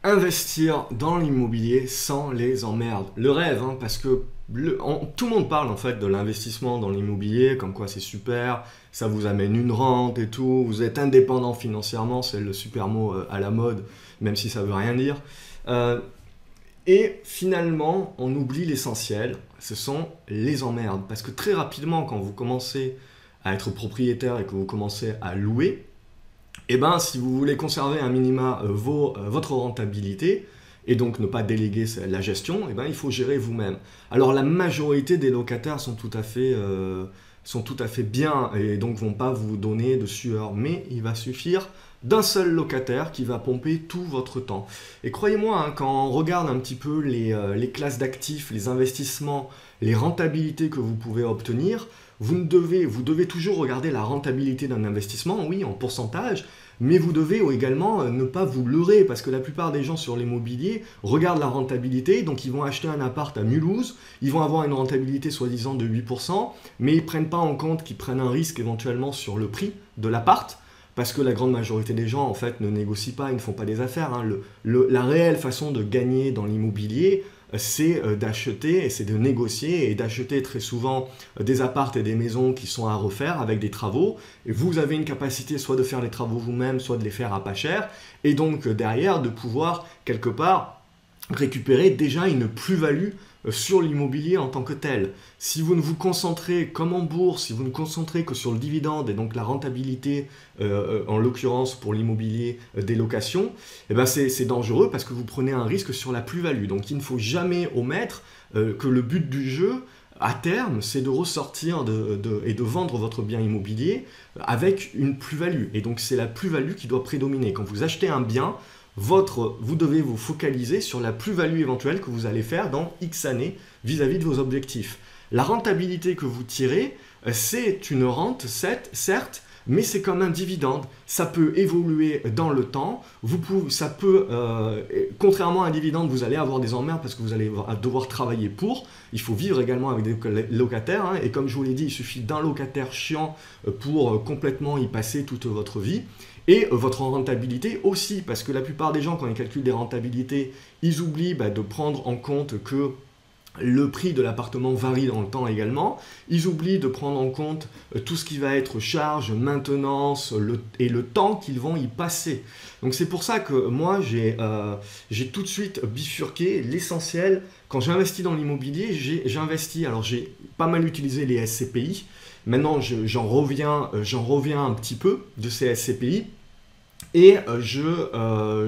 Investir dans l'immobilier sans les emmerdes. Le rêve, hein, parce que tout le monde parle en fait de l'investissement dans l'immobilier, comme quoi c'est super, ça vous amène une rente et tout, vous êtes indépendant financièrement, c'est le super mot à la mode, même si ça veut rien dire. Euh, et finalement, on oublie l'essentiel, ce sont les emmerdes. Parce que très rapidement, quand vous commencez à être propriétaire et que vous commencez à louer, eh ben, si vous voulez conserver un minima votre rentabilité et donc ne pas déléguer la gestion, eh ben, il faut gérer vous-même. Alors la majorité des locataires sont tout à fait bien et donc vont pas vous donner de sueur, mais il va suffire d'un seul locataire qui va pomper tout votre temps. Et croyez-moi, hein, quand on regarde un petit peu les classes d'actifs, les investissements, les rentabilités que vous pouvez obtenir, vous devez toujours regarder la rentabilité d'un investissement, oui, en pourcentage, mais vous devez également ne pas vous leurrer, parce que la plupart des gens sur l'immobilier regardent la rentabilité, donc ils vont acheter un appart à Mulhouse, ils vont avoir une rentabilité soi-disant de 8%, mais ils ne prennent pas en compte qu'ils prennent un risque éventuellement sur le prix de l'appart, parce que la grande majorité des gens, en fait, ne négocient pas, ils ne font pas des affaires, hein. La réelle façon de gagner dans l'immobilier, c'est d'acheter, et c'est de négocier, et d'acheter très souvent des apparts et des maisons qui sont à refaire avec des travaux. Et vous avez une capacité soit de faire les travaux vous-même, soit de les faire à pas cher, et donc derrière, de pouvoir, quelque part, récupérer déjà une plus-value sur l'immobilier en tant que tel. Si vous ne vous concentrez, comme en bourse, si vous ne concentrez que sur le dividende et donc la rentabilité, en l'occurrence pour l'immobilier des locations, eh ben c'est dangereux parce que vous prenez un risque sur la plus-value. Donc il ne faut jamais omettre que le but du jeu, à terme, c'est de ressortir et de vendre votre bien immobilier avec une plus-value. Et donc c'est la plus-value qui doit prédominer. Quand vous achetez un bien, vous devez vous focaliser sur la plus-value éventuelle que vous allez faire dans X années vis-à-vis de vos objectifs. La rentabilité que vous tirez, c'est une rente, certes, mais c'est comme un dividende. Ça peut évoluer dans le temps. Contrairement à un dividende, vous allez avoir des emmerdes parce que vous allez devoir travailler pour. Il faut vivre également avec des locataires, hein, et comme je vous l'ai dit, il suffit d'un locataire chiant pour complètement y passer toute votre vie. Et votre rentabilité aussi, parce que la plupart des gens, quand ils calculent des rentabilités, ils oublient de prendre en compte que le prix de l'appartement varie dans le temps également. Ils oublient de prendre en compte tout ce qui va être charge, maintenance et le temps qu'ils vont y passer. Donc c'est pour ça que moi, j'ai tout de suite bifurqué l'essentiel. Quand j'investis dans l'immobilier, j'investis. Alors j'ai pas mal utilisé les SCPI. Maintenant, j'en reviens un petit peu de ces SCPI et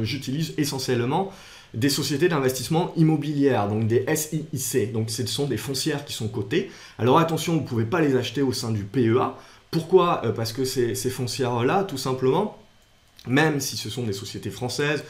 j'utilise essentiellement des sociétés d'investissement immobilière, donc des SIIC. Donc ce sont des foncières qui sont cotées. Alors attention, vous ne pouvez pas les acheter au sein du PEA. Pourquoi? Parce que ces foncières-là, tout simplement, même si ce sont des sociétés françaises,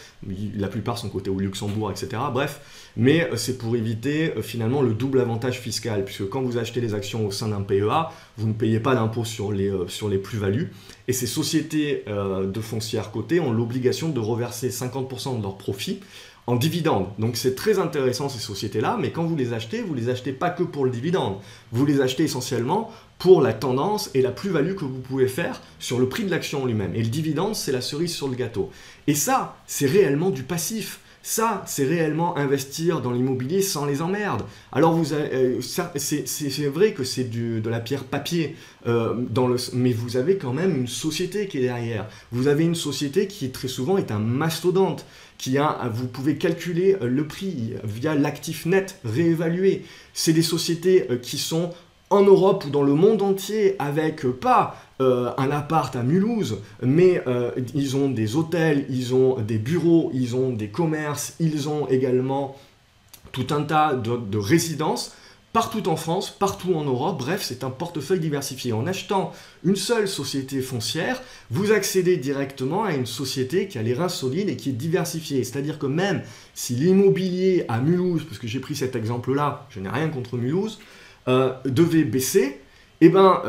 la plupart sont cotées au Luxembourg, etc. Bref, mais c'est pour éviter finalement le double avantage fiscal, puisque quand vous achetez les actions au sein d'un PEA, vous ne payez pas d'impôt sur les plus-values, et ces sociétés de foncières cotées ont l'obligation de reverser 50% de leurs profits en dividende. Donc c'est très intéressant ces sociétés-là, mais quand vous les achetez pas que pour le dividende, vous les achetez essentiellement pour la tendance et la plus-value que vous pouvez faire sur le prix de l'action lui-même. Et le dividende, c'est la cerise sur le gâteau. Et ça, c'est réellement du passif. Ça, c'est réellement investir dans l'immobilier sans les emmerdes. Alors, c'est vrai que c'est de la pierre papier, mais vous avez quand même une société qui est derrière. Vous avez une société qui très souvent est un mastodonte, vous pouvez calculer le prix via l'actif net réévalué. C'est des sociétés qui sont en Europe ou dans le monde entier avec pas un appart à Mulhouse, mais ils ont des hôtels, ils ont des bureaux, ils ont des commerces, ils ont également tout un tas de résidences partout en France, partout en Europe. Bref, c'est un portefeuille diversifié. En achetant une seule société foncière, vous accédez directement à une société qui a les reins solides et qui est diversifiée. C'est-à-dire que même si l'immobilier à Mulhouse, parce que j'ai pris cet exemple-là, je n'ai rien contre Mulhouse, devait baisser, eh ben,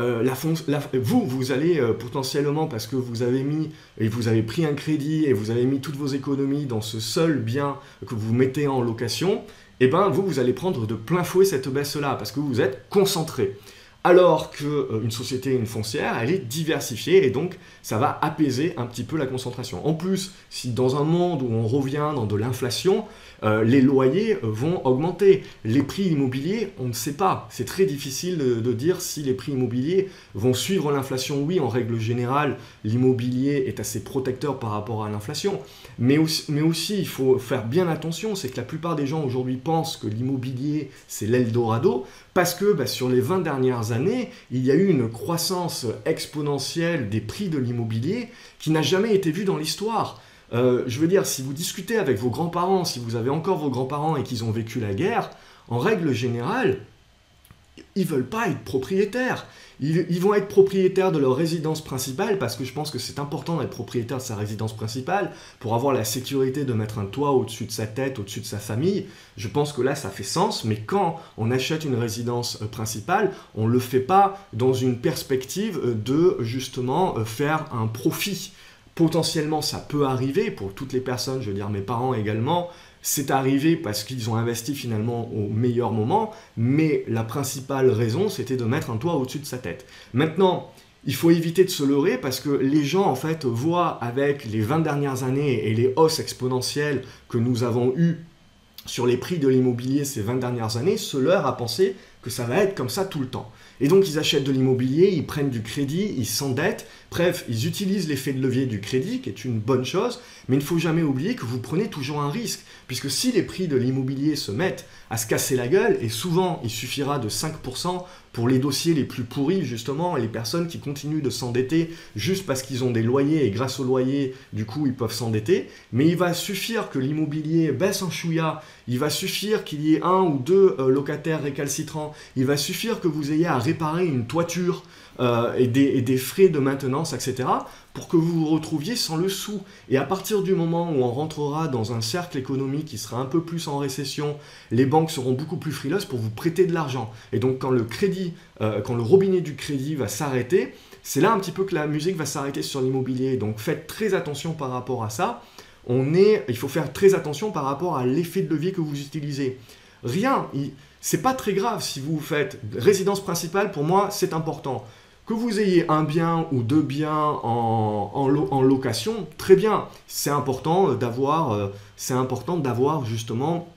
vous allez potentiellement, parce que vous avez pris un crédit et vous avez mis toutes vos économies dans ce seul bien que vous mettez en location, eh ben, vous allez prendre de plein fouet cette baisse-là, parce que vous êtes concentré. Alors qu'une société, une foncière, elle est diversifiée et donc ça va apaiser un petit peu la concentration. En plus, si dans un monde où on revient dans de l'inflation, les loyers vont augmenter. Les prix immobiliers, on ne sait pas. C'est très difficile de dire si les prix immobiliers vont suivre l'inflation. Oui, en règle générale, l'immobilier est assez protecteur par rapport à l'inflation. Mais aussi, il faut faire bien attention, c'est que la plupart des gens aujourd'hui pensent que l'immobilier, c'est l'Eldorado, parce que sur les 20 dernières années, il y a eu une croissance exponentielle des prix de l'immobilier qui n'a jamais été vue dans l'histoire. Je veux dire, si vous discutez avec vos grands-parents, si vous avez encore vos grands-parents et qu'ils ont vécu la guerre, en règle générale, ils ne veulent pas être propriétaires. Ils vont être propriétaires de leur résidence principale parce que je pense que c'est important d'être propriétaire de sa résidence principale pour avoir la sécurité de mettre un toit au-dessus de sa tête, au-dessus de sa famille. Je pense que là, ça fait sens, mais quand on achète une résidence principale, on ne le fait pas dans une perspective de justement faire un profit. Potentiellement, ça peut arriver pour toutes les personnes, je veux dire mes parents également, c'est arrivé parce qu'ils ont investi finalement au meilleur moment, mais la principale raison, c'était de mettre un toit au-dessus de sa tête. Maintenant, il faut éviter de se leurrer parce que les gens, en fait, voient avec les 20 dernières années et les hausses exponentielles que nous avons eues sur les prix de l'immobilier ces 20 dernières années, se leurrent à penser que ça va être comme ça tout le temps. Et donc, ils achètent de l'immobilier, ils prennent du crédit, ils s'endettent. Bref, ils utilisent l'effet de levier du crédit, qui est une bonne chose, mais il ne faut jamais oublier que vous prenez toujours un risque. Puisque si les prix de l'immobilier se mettent à se casser la gueule, et souvent, il suffira de 5% pour les dossiers les plus pourris, justement, et les personnes qui continuent de s'endetter juste parce qu'ils ont des loyers, et grâce aux loyers, du coup, ils peuvent s'endetter. Mais il va suffire que l'immobilier baisse un chouïa, il va suffire qu'il y ait un ou deux locataires récalcitrants, il va suffire que vous ayez à réparer une toiture et des frais de maintenance, etc., pour que vous vous retrouviez sans le sou. Et à partir du moment où on rentrera dans un cercle économique qui sera un peu plus en récession, les banques seront beaucoup plus frileuses pour vous prêter de l'argent. Et donc quand le robinet du crédit va s'arrêter, c'est là un petit peu que la musique va s'arrêter sur l'immobilier. Donc faites très attention par rapport à ça. Il faut faire très attention par rapport à l'effet de levier que vous utilisez. C'est pas très grave si vous faites résidence principale, pour moi c'est important. Que vous ayez un bien ou deux biens en location, très bien. C'est important d'avoir justement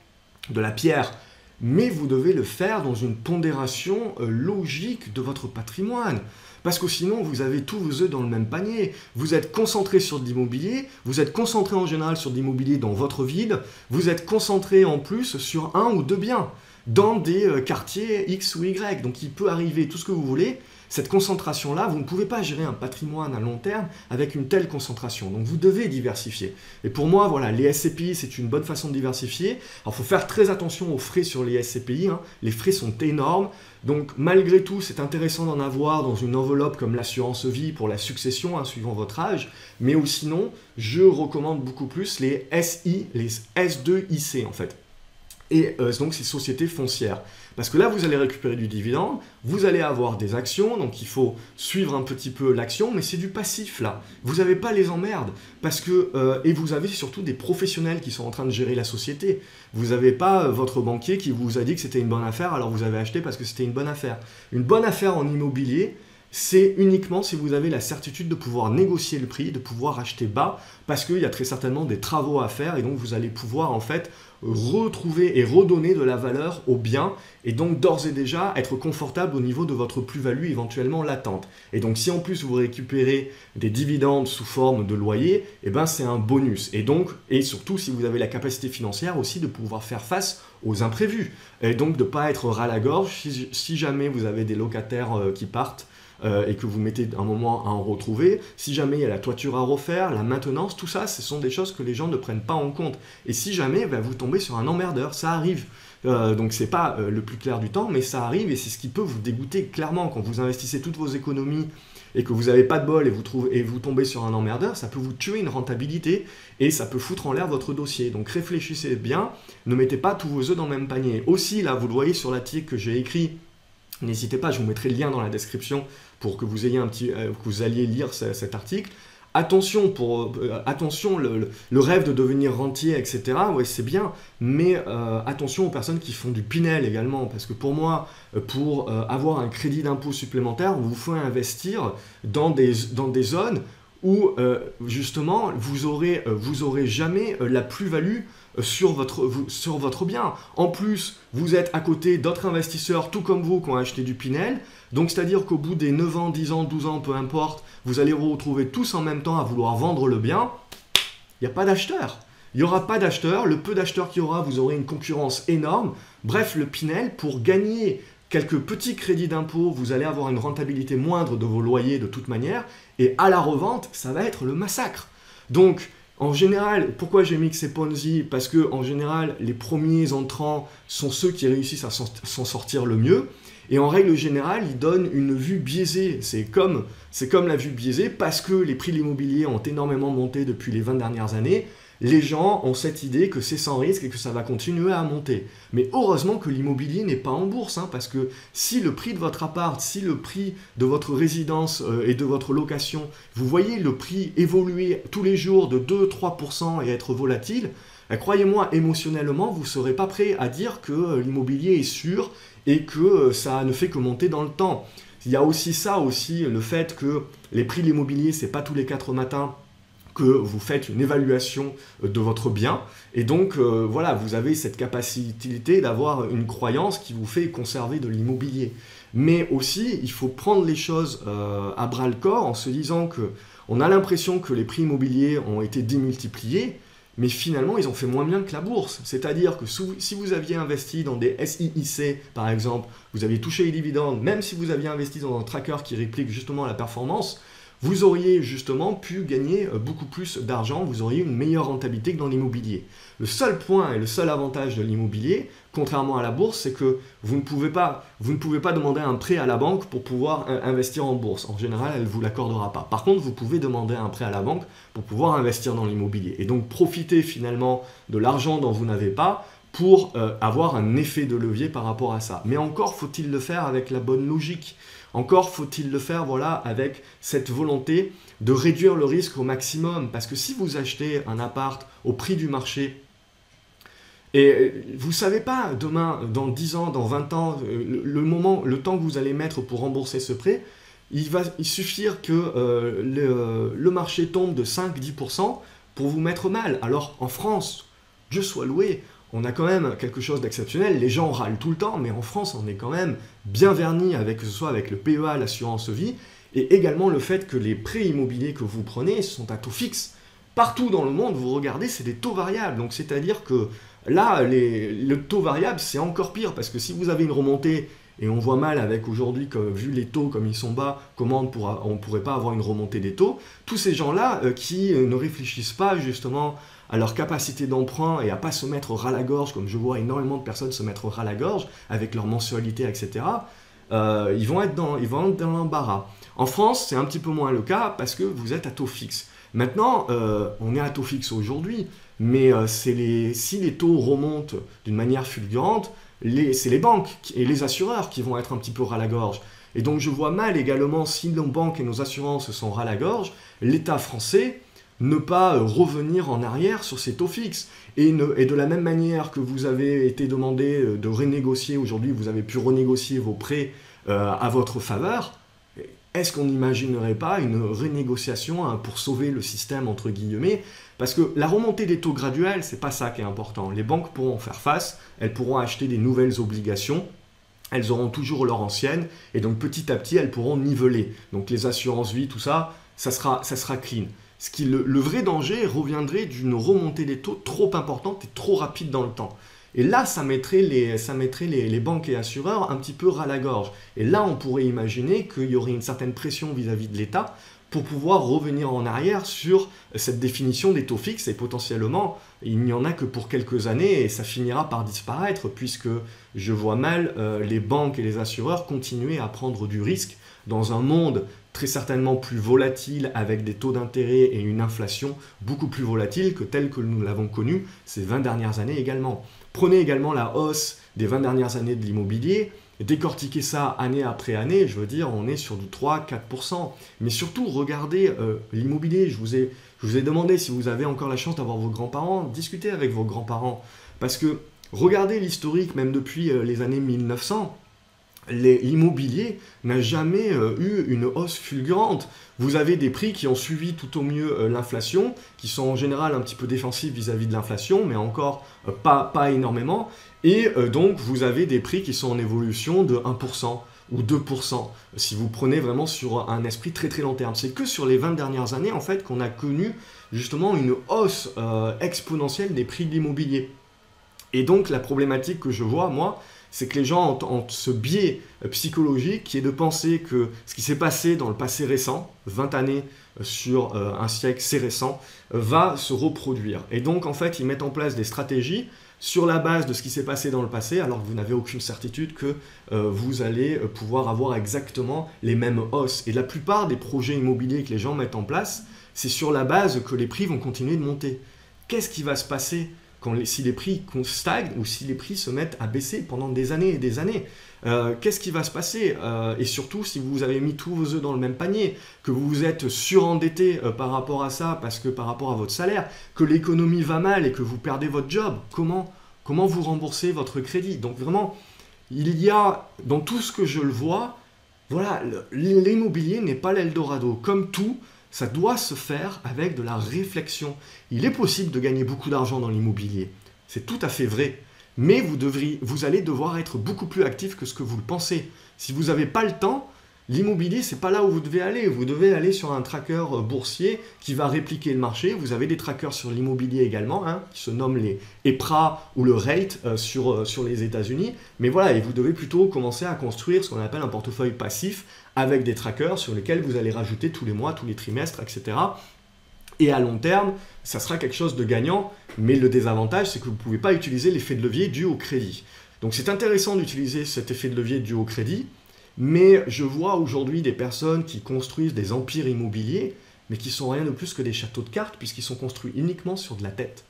de la pierre. Mais vous devez le faire dans une pondération logique de votre patrimoine. Parce que sinon, vous avez tous vos œufs dans le même panier. Vous êtes concentré sur de l'immobilier, vous êtes concentré en général sur de l'immobilier dans votre ville, vous êtes concentré en plus sur un ou deux biens dans des quartiers X ou Y. Donc il peut arriver tout ce que vous voulez. Cette concentration-là, vous ne pouvez pas gérer un patrimoine à long terme avec une telle concentration. Donc vous devez diversifier. Et pour moi, voilà, les SCPI, c'est une bonne façon de diversifier. Alors il faut faire très attention aux frais sur les SCPI. Les frais sont énormes. Donc malgré tout, c'est intéressant d'en avoir dans une enveloppe comme l'assurance vie pour la succession, suivant votre âge. Mais ou sinon, je recommande beaucoup plus les SI, les S2IC en fait. Et donc ces sociétés foncières. Parce que là, vous allez récupérer du dividende, vous allez avoir des actions, donc il faut suivre un petit peu l'action, mais c'est du passif là. Vous n'avez pas les emmerdes, et vous avez surtout des professionnels qui sont en train de gérer la société. Vous n'avez pas votre banquier qui vous a dit que c'était une bonne affaire, alors vous avez acheté parce que c'était une bonne affaire. Une bonne affaire en immobilier, c'est uniquement si vous avez la certitude de pouvoir négocier le prix, de pouvoir acheter bas, parce qu'il y a très certainement des travaux à faire, et donc vous allez pouvoir en fait retrouver et redonner de la valeur au bien, et donc d'ores et déjà être confortable au niveau de votre plus-value éventuellement latente. Et donc si en plus vous récupérez des dividendes sous forme de loyer, eh ben c'est un bonus. Et surtout si vous avez la capacité financière aussi de pouvoir faire face aux imprévus, et donc de ne pas être ras à la gorge si jamais vous avez des locataires qui partent, et que vous mettez un moment à en retrouver, si jamais il y a la toiture à refaire, la maintenance, tout ça, ce sont des choses que les gens ne prennent pas en compte. Et si jamais vous tombez sur un emmerdeur, ça arrive. Donc c'est pas le plus clair du temps, mais ça arrive et c'est ce qui peut vous dégoûter clairement quand vous investissez toutes vos économies et que vous n'avez pas de bol et vous tombez sur un emmerdeur, ça peut vous tuer une rentabilité et ça peut foutre en l'air votre dossier. Donc réfléchissez bien, ne mettez pas tous vos œufs dans le même panier. Aussi, là, vous le voyez sur l'article que j'ai écrit, n'hésitez pas, je vous mettrai le lien dans la description pour que vous alliez lire cet article. Attention, attention le rêve de devenir rentier, etc., ouais, c'est bien, mais attention aux personnes qui font du Pinel également, parce que pour moi, pour avoir un crédit d'impôt supplémentaire, vous faut investir dans des zones où justement vous aurez jamais la plus-value sur votre bien. En plus, vous êtes à côté d'autres investisseurs, tout comme vous, qui ont acheté du Pinel. Donc, c'est-à-dire qu'au bout des 9 ans, 10 ans, 12 ans, peu importe, vous allez vous retrouver tous en même temps à vouloir vendre le bien. Il n'y a pas d'acheteur. Il n'y aura pas d'acheteur. Le peu d'acheteurs qu'il y aura, vous aurez une concurrence énorme. Bref, le Pinel, pour gagner quelques petits crédits d'impôt, vous allez avoir une rentabilité moindre de vos loyers de toute manière. Et à la revente, ça va être le massacre. Donc, en général, pourquoi j'ai mis que c'est Ponzi? Parce que en général, les premiers entrants sont ceux qui réussissent à s'en sortir le mieux. Et en règle générale, ils donnent une vue biaisée. C'est comme la vue biaisée parce que les prix de l'immobilier ont énormément monté depuis les 20 dernières années. Les gens ont cette idée que c'est sans risque et que ça va continuer à monter. Mais heureusement que l'immobilier n'est pas en bourse, hein, parce que si le prix de votre appart, si le prix de votre résidence et de votre location, vous voyez le prix évoluer tous les jours de 2-3% et être volatile, croyez-moi, émotionnellement, vous ne serez pas prêt à dire que l'immobilier est sûr et que ça ne fait que monter dans le temps. Il y a aussi le fait que les prix de l'immobilier, ce n'est pas tous les 4 matins que vous faites une évaluation de votre bien. Et donc, voilà, vous avez cette capacité d'avoir une croyance qui vous fait conserver de l'immobilier. Mais aussi, il faut prendre les choses à bras-le-corps en se disant qu'on a l'impression que les prix immobiliers ont été démultipliés, mais finalement, ils ont fait moins bien que la bourse. C'est-à-dire que si vous aviez investi dans des SIIC, par exemple, vous aviez touché les dividendes, même si vous aviez investi dans un tracker qui réplique justement la performance, vous auriez justement pu gagner beaucoup plus d'argent, vous auriez une meilleure rentabilité que dans l'immobilier. Le seul point et le seul avantage de l'immobilier, contrairement à la bourse, c'est que vous ne pouvez pas demander un prêt à la banque pour pouvoir investir en bourse. En général, elle ne vous l'accordera pas. Par contre, vous pouvez demander un prêt à la banque pour pouvoir investir dans l'immobilier. Et donc, profiter finalement de l'argent dont vous n'avez pas pour avoir un effet de levier par rapport à ça. Mais encore faut-il le faire avec la bonne logique. Encore faut-il le faire avec cette volonté de réduire le risque au maximum. Parce que si vous achetez un appart au prix du marché, et vous ne savez pas demain, dans 10 ans, dans 20 ans, le temps que vous allez mettre pour rembourser ce prêt, il va suffire que le marché tombe de 5-10% pour vous mettre mal. Alors en France, Dieu soit loué, on a quand même quelque chose d'exceptionnel. Les gens râlent tout le temps, mais en France, on est quand même bien verni, que ce soit avec le PEA, l'assurance vie, et également le fait que les prêts immobiliers que vous prenez sont à taux fixe. Partout dans le monde, vous regardez, c'est des taux variables. Donc, c'est-à-dire que là, le taux variable, c'est encore pire, parce que si vous avez une remontée, et on voit mal avec aujourd'hui, vu les taux comme ils sont bas, comment on ne pourrait pas avoir une remontée des taux, tous ces gens-là qui ne réfléchissent pas justement à leur capacité d'emprunt et à pas se mettre ras la gorge, comme je vois énormément de personnes se mettre ras la gorge avec leur mensualité, etc., ils vont être dans l'embarras. En France, c'est un petit peu moins le cas parce que vous êtes à taux fixe. Maintenant, on est à taux fixe aujourd'hui, mais si les taux remontent d'une manière fulgurante, c'est les banques et les assureurs qui vont être un petit peu ras la gorge. Et donc je vois mal également, si nos banques et nos assurances sont ras la gorge, l'État français ne pas revenir en arrière sur ces taux fixes. Et de la même manière que vous avez été demandé de renégocier, aujourd'hui vous avez pu renégocier vos prêts à votre faveur, est-ce qu'on n'imaginerait pas une renégociation pour sauver le système, entre guillemets? Parce que la remontée des taux graduels, c'est pas ça qui est important. Les banques pourront faire face, elles pourront acheter des nouvelles obligations, elles auront toujours leur ancienne, et donc petit à petit, elles pourront niveler. Donc les assurances vie, tout ça, ça sera clean. Le vrai danger reviendrait d'une remontée des taux trop importante et trop rapide dans le temps. Et là, ça mettrait les banques et assureurs un petit peu ras la gorge. Et là, on pourrait imaginer qu'il y aurait une certaine pression vis-à-vis de l'État pour pouvoir revenir en arrière sur cette définition des taux fixes. Et potentiellement, il n'y en a que pour quelques années et ça finira par disparaître puisque je vois mal les banques et les assureurs continuer à prendre du risque dans un monde très certainement plus volatile avec des taux d'intérêt et une inflation beaucoup plus volatile que telle que nous l'avons connue ces 20 dernières années également. Prenez également la hausse des 20 dernières années de l'immobilier. décortiquer ça année après année, je veux dire, on est sur du 3-4%. Mais surtout, regardez l'immobilier. Je vous ai demandé si vous avez encore la chance d'avoir vos grands-parents, discutez avec vos grands-parents. Parce que regardez l'historique, même depuis les années 1900, l'immobilier n'a jamais eu une hausse fulgurante. Vous avez des prix qui ont suivi tout au mieux l'inflation, qui sont en général un petit peu défensifs vis-à-vis de l'inflation, mais encore pas énormément. Et donc, vous avez des prix qui sont en évolution de 1% ou 2%, si vous prenez vraiment sur un esprit très très long terme. C'est que sur les 20 dernières années, en fait, qu'on a connu justement une hausse exponentielle des prix de l'immobilier. Et donc, la problématique que je vois, moi, c'est que les gens ont ce biais psychologique qui est de penser que ce qui s'est passé dans le passé récent, 20 années sur un siècle, c'est récent, va se reproduire. Et donc, en fait, ils mettent en place des stratégies sur la base de ce qui s'est passé dans le passé, alors que vous n'avez aucune certitude que vous allez pouvoir avoir exactement les mêmes hausses. Et la plupart des projets immobiliers que les gens mettent en place, c'est sur la base que les prix vont continuer de monter. Qu'est-ce qui va se passer si les prix stagnent ou si les prix se mettent à baisser pendant des années et des années? Qu'est-ce qui va se passer? Et surtout, si vous avez mis tous vos œufs dans le même panier, que vous vous êtes surendetté par rapport à ça, parce que par rapport à votre salaire, que l'économie va mal et que vous perdez votre job, comment vous remboursez votre crédit? Donc vraiment, il y a, dans tout ce que je le vois, voilà, l'immobilier n'est pas l'Eldorado. Comme tout, ça doit se faire avec de la réflexion. Il est possible de gagner beaucoup d'argent dans l'immobilier. C'est tout à fait vrai. Mais vous allez devoir être beaucoup plus actif que ce que vous le pensez. Si vous n'avez pas le temps, l'immobilier, ce n'est pas là où vous devez aller. Vous devez aller sur un tracker boursier qui va répliquer le marché. Vous avez des trackers sur l'immobilier également, qui se nomment les EPRA ou le REIT sur les États-Unis. Mais voilà, et vous devez plutôt commencer à construire ce qu'on appelle un portefeuille passif avec des trackers sur lesquels vous allez rajouter tous les mois, tous les trimestres, etc. Et à long terme, ça sera quelque chose de gagnant, mais le désavantage, c'est que vous ne pouvez pas utiliser l'effet de levier dû au crédit. Donc c'est intéressant d'utiliser cet effet de levier dû au crédit, mais je vois aujourd'hui des personnes qui construisent des empires immobiliers, mais qui sont rien de plus que des châteaux de cartes, puisqu'ils sont construits uniquement sur de la tête.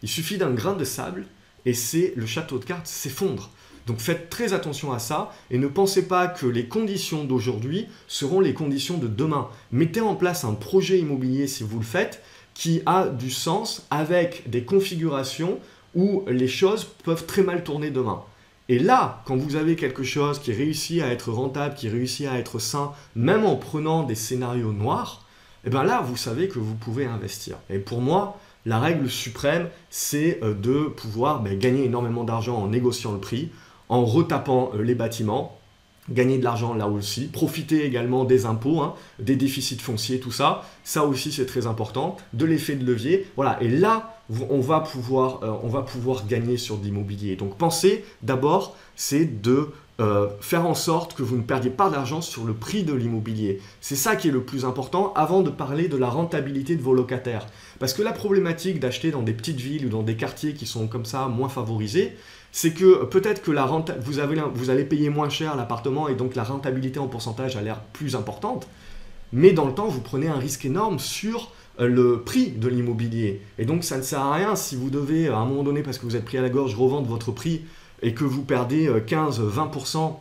Il suffit d'un grain de sable, et le château de cartes s'effondre. Donc faites très attention à ça et ne pensez pas que les conditions d'aujourd'hui seront les conditions de demain. Mettez en place un projet immobilier si vous le faites qui a du sens avec des configurations où les choses peuvent très mal tourner demain. Et là, quand vous avez quelque chose qui réussit à être rentable, qui réussit à être sain, même en prenant des scénarios noirs, et bien là, vous savez que vous pouvez investir. Et pour moi, la règle suprême, c'est de pouvoir gagner énormément d'argent en négociant le prix, en retapant les bâtiments, gagner de l'argent là aussi, profiter également des impôts, des déficits fonciers, tout ça. Ça aussi, c'est très important. De l'effet de levier. Voilà. Et là, on va pouvoir gagner sur de l'immobilier. Donc, pensez d'abord, c'est de faire en sorte que vous ne perdiez pas d'argent sur le prix de l'immobilier. C'est ça qui est le plus important avant de parler de la rentabilité de vos locataires. Parce que la problématique d'acheter dans des petites villes ou dans des quartiers qui sont comme ça moins favorisés, c'est que peut-être que vous allez payer moins cher l'appartement et donc la rentabilité en pourcentage a l'air plus importante, mais dans le temps, vous prenez un risque énorme sur le prix de l'immobilier. Et donc, ça ne sert à rien si vous devez, à un moment donné, parce que vous êtes pris à la gorge, revendre votre prix et que vous perdez 15-20%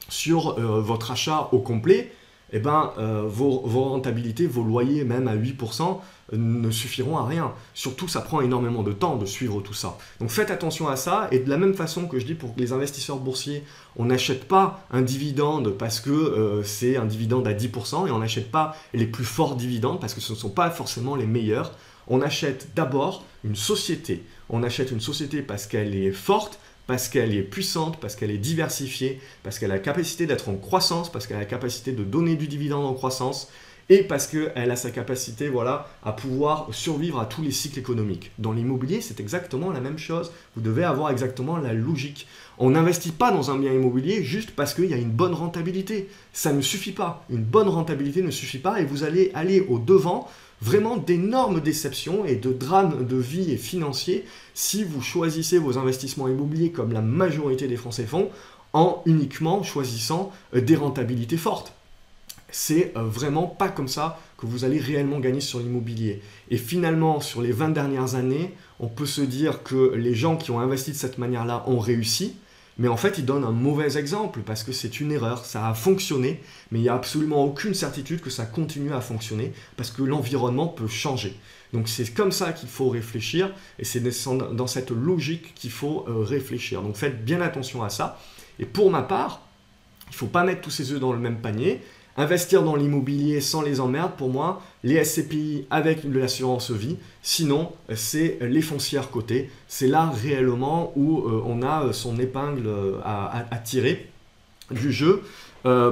sur votre achat au complet, eh ben, vos rentabilités, vos loyers même à 8% ne suffiront à rien. Surtout, ça prend énormément de temps de suivre tout ça. Donc faites attention à ça. Et de la même façon que je dis pour les investisseurs boursiers, on n'achète pas un dividende parce que c'est un dividende à 10% et on n'achète pas les plus forts dividendes parce que ce ne sont pas forcément les meilleurs. On achète d'abord une société. On achète une société parce qu'elle est forte, parce qu'elle est puissante, parce qu'elle est diversifiée, parce qu'elle a la capacité d'être en croissance, parce qu'elle a la capacité de donner du dividende en croissance, et parce qu'elle a sa capacité à pouvoir survivre à tous les cycles économiques. Dans l'immobilier, c'est exactement la même chose. Vous devez avoir exactement la logique. On n'investit pas dans un bien immobilier juste parce qu'il y a une bonne rentabilité. Ça ne suffit pas. Une bonne rentabilité ne suffit pas et vous allez aller au-devant vraiment d'énormes déceptions et de drames de vie et financiers si vous choisissez vos investissements immobiliers comme la majorité des Français font en uniquement choisissant des rentabilités fortes. C'est vraiment pas comme ça que vous allez réellement gagner sur l'immobilier. Et finalement, sur les 20 dernières années, on peut se dire que les gens qui ont investi de cette manière-là ont réussi. Mais en fait, il donne un mauvais exemple parce que c'est une erreur. Ça a fonctionné, mais il n'y a absolument aucune certitude que ça continue à fonctionner parce que l'environnement peut changer. Donc c'est comme ça qu'il faut réfléchir et c'est dans cette logique qu'il faut réfléchir. Donc faites bien attention à ça. Et pour ma part, il ne faut pas mettre tous ses œufs dans le même panier. Investir dans l'immobilier sans les emmerdes, pour moi, les SCPI avec l'assurance vie. Sinon, c'est les foncières cotées. C'est là réellement où on a son épingle à tirer du jeu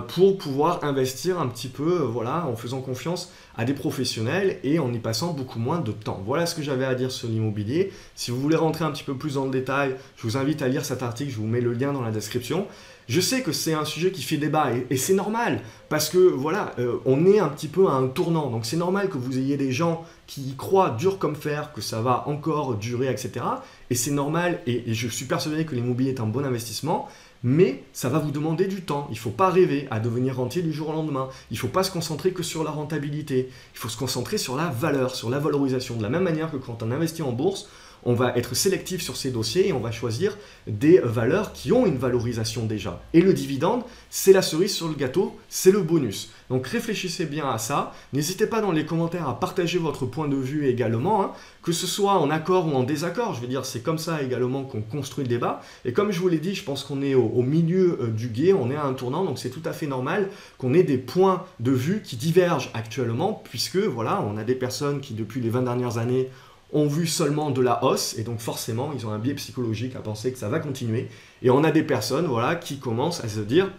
pour pouvoir investir un petit peu voilà, en faisant confiance à des professionnels et en y passant beaucoup moins de temps. Voilà ce que j'avais à dire sur l'immobilier. Si vous voulez rentrer un petit peu plus dans le détail, je vous invite à lire cet article, je vous mets le lien dans la description. Je sais que c'est un sujet qui fait débat et c'est normal parce que voilà, on est un petit peu à un tournant. Donc c'est normal que vous ayez des gens qui y croient dur comme fer, que ça va encore durer, etc. Et c'est normal et je suis persuadé que l'immobilier est un bon investissement. Mais ça va vous demander du temps. Il ne faut pas rêver à devenir rentier du jour au lendemain. Il ne faut pas se concentrer que sur la rentabilité. Il faut se concentrer sur la valeur, sur la valorisation. De la même manière que quand on investit en bourse, on va être sélectif sur ces dossiers et on va choisir des valeurs qui ont une valorisation déjà. Et le dividende, c'est la cerise sur le gâteau, c'est le bonus. Donc réfléchissez bien à ça. N'hésitez pas dans les commentaires à partager votre point de vue également, hein, que ce soit en accord ou en désaccord. Je veux dire, c'est comme ça également qu'on construit le débat. Et comme je vous l'ai dit, je pense qu'on est au milieu du gué, on est à un tournant, donc c'est tout à fait normal qu'on ait des points de vue qui divergent actuellement, puisque voilà, on a des personnes qui depuis les 20 dernières années ont vu seulement de la hausse et donc forcément ils ont un biais psychologique à penser que ça va continuer et on a des personnes voilà, qui commencent à se dire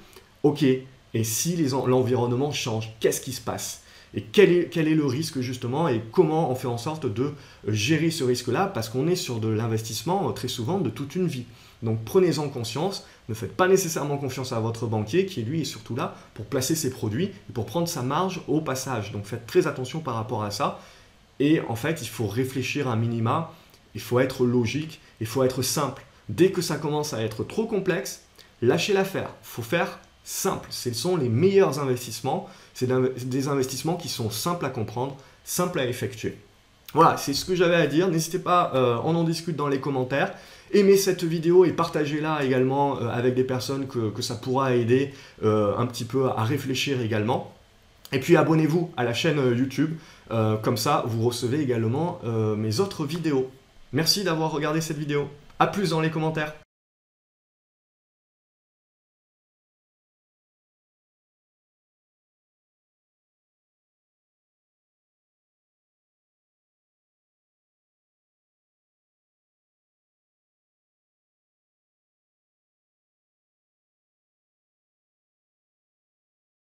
ok, et si l'environnement change, qu'est-ce qui se passe et quel est le risque justement et comment on fait en sorte de gérer ce risque-là parce qu'on est sur de l'investissement très souvent de toute une vie. Donc prenez-en conscience, ne faites pas nécessairement confiance à votre banquier qui lui est surtout là pour placer ses produits et pour prendre sa marge au passage. Donc faites très attention par rapport à ça. Et en fait, il faut réfléchir un minima, il faut être logique, il faut être simple. Dès que ça commence à être trop complexe, lâchez l'affaire. Il faut faire simple. Ce sont les meilleurs investissements. C'est des investissements qui sont simples à comprendre, simples à effectuer. Voilà, c'est ce que j'avais à dire. N'hésitez pas, on en discute dans les commentaires. Aimez cette vidéo et partagez-la également avec des personnes que ça pourra aider un petit peu à réfléchir également. Et puis abonnez-vous à la chaîne YouTube, comme ça vous recevez également mes autres vidéos. Merci d'avoir regardé cette vidéo. A plus dans les commentaires.